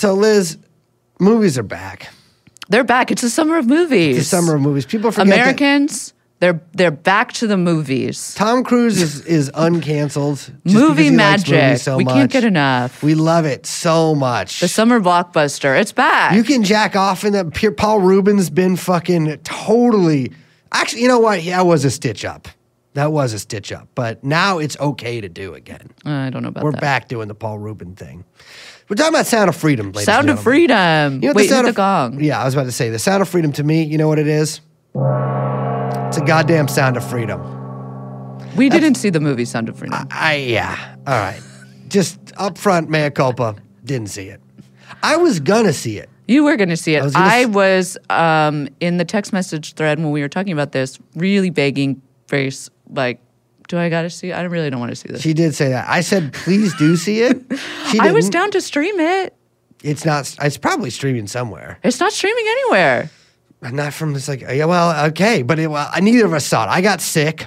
So, Liz, movies are back. They're back. It's the summer of movies. It's the summer of movies. People forget Americans, they're back to the movies. Tom Cruise is uncanceled. Movie magic. So we can't get enough. We love it so much. The summer blockbuster. It's back. You can jack off in that. Paul Rubin's been fucking totally. Actually, you know what? That was a stitch up. But now it's okay to do again. I don't know about that. We're back doing the Paul Rubin thing. We're talking about Sound of Freedom, ladies Sound and of gentlemen. Freedom. You know Wait, hit the gong. Yeah, I was about to say, the Sound of Freedom to me, you know what it is? It's a goddamn Sound of Freedom. We didn't see the movie Sound of Freedom. Yeah. All right. Just up front, mea culpa, didn't see it. I was gonna see it. You were going to see it. I was in the text message thread when we were talking about this, really begging Grace, like, do I got to see it? I really don't want to see this. She did say that. I said, please do see it. I was down to stream it. It's not. It's probably streaming somewhere. It's not streaming anywhere. Not from this. Like, yeah, well, okay, but neither of us saw it. I got sick,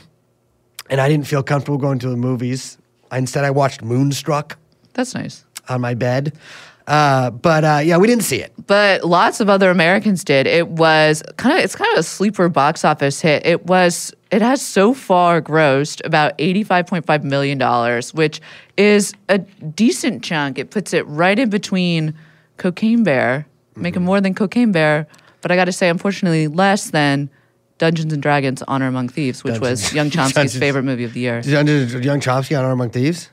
and I didn't feel comfortable going to the movies. Instead, I watched Moonstruck. That's nice. On my bed. Yeah, we didn't see it. But lots of other Americans did. It's kind of a sleeper box office hit. It has so far grossed about $85.5 million, which is a decent chunk. It puts it right in between Cocaine Bear, making more than Cocaine Bear, but I got to say, unfortunately, less than Dungeons & Dragons: Honor Among Thieves, which was Young Chomsky's favorite movie of the year. Young Chomsky: Honor Among Thieves?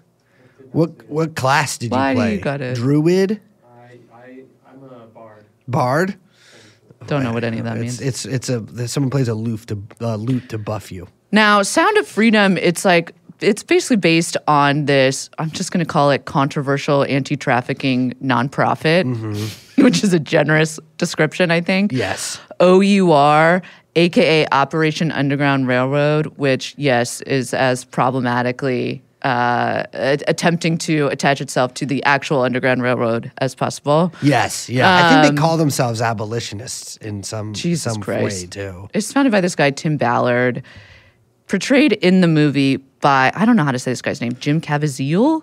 What class did you play? Why do you got it? Druid? I'm a bard. Bard? Don't know what any of that means. Someone plays a lute to buff you. Now, Sound of Freedom, it's basically based on this, I'm just going to call it controversial anti-trafficking nonprofit, which is a generous description, I think. Yes. OUR, aka Operation Underground Railroad, which, yes, is as problematically attempting to attach itself to the actual Underground Railroad as possible. Yes, yeah. I think they call themselves abolitionists in some way, too. It's founded by this guy, Tim Ballard, portrayed in the movie by, I don't know how to say this guy's name, Jim Caviezel?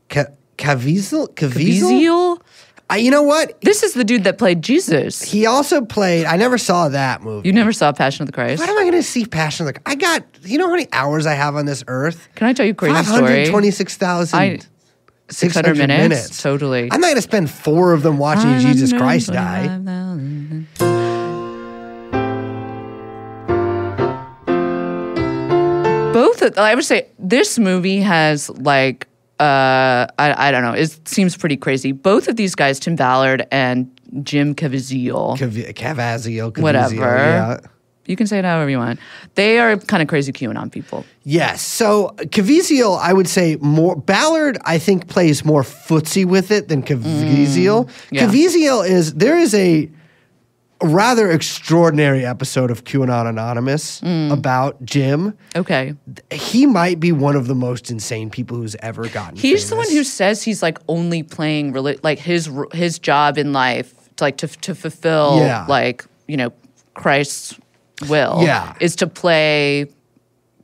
Caviezel? Caviezel? You know what? This is the dude that played Jesus. He also played, I never saw that movie. You never saw Passion of the Christ? What am I going to see Passion of the Christ? You know how many hours I have on this earth? Can I tell you a crazy story? 526,000. 600 minutes? Totally. I'm not going to spend 4 of them watching Jesus Christ die. I would say this movie has I don't know. It seems pretty crazy. Both of these guys, Tim Ballard and Jim Caviezel. Caviezel. Whatever. Yeah. You can say it however you want. They are kind of crazy QAnon people. Yes. So Caviezel, I would say more. Ballard, I think, plays more footsie with it than Caviezel. Yeah. Caviezel there is a rather extraordinary episode of QAnon Anonymous about Jim. Okay. He might be one of the most insane people who's ever gotten He's famous. the one who says he's only playing his job in life to fulfill Christ's will is to play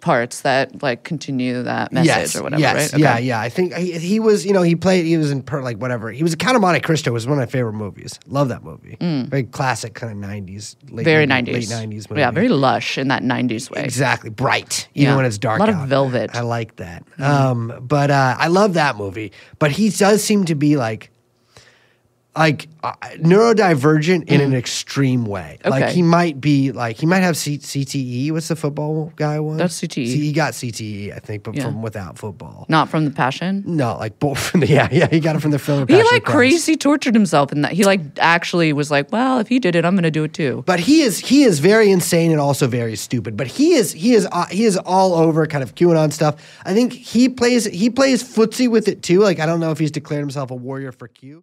parts that continue that message or whatever, right? Okay. Yeah. I think he was, he was in whatever. He was a Count of Monte Cristo was one of my favorite movies. Love that movie. Very classic kind of 90s, late 90s movie. Yeah, very lush in that 90s way. Exactly. Bright, even when it's dark out. A lot of velvet. I like that. But I love that movie. But he does seem to be neurodivergent in an extreme way. Okay. He might have CTE. What's the football guy one? That's CTE. He got CTE, I think, but from without football. Not from the Passion? No, both from the, he got it from the film. He crazy tortured himself in that. He actually was well, if he did it, I'm going to do it too. But he is very insane and also very stupid. But he is all over kind of QAnon stuff. I think he plays footsie with it too. I don't know if he's declared himself a warrior for Q.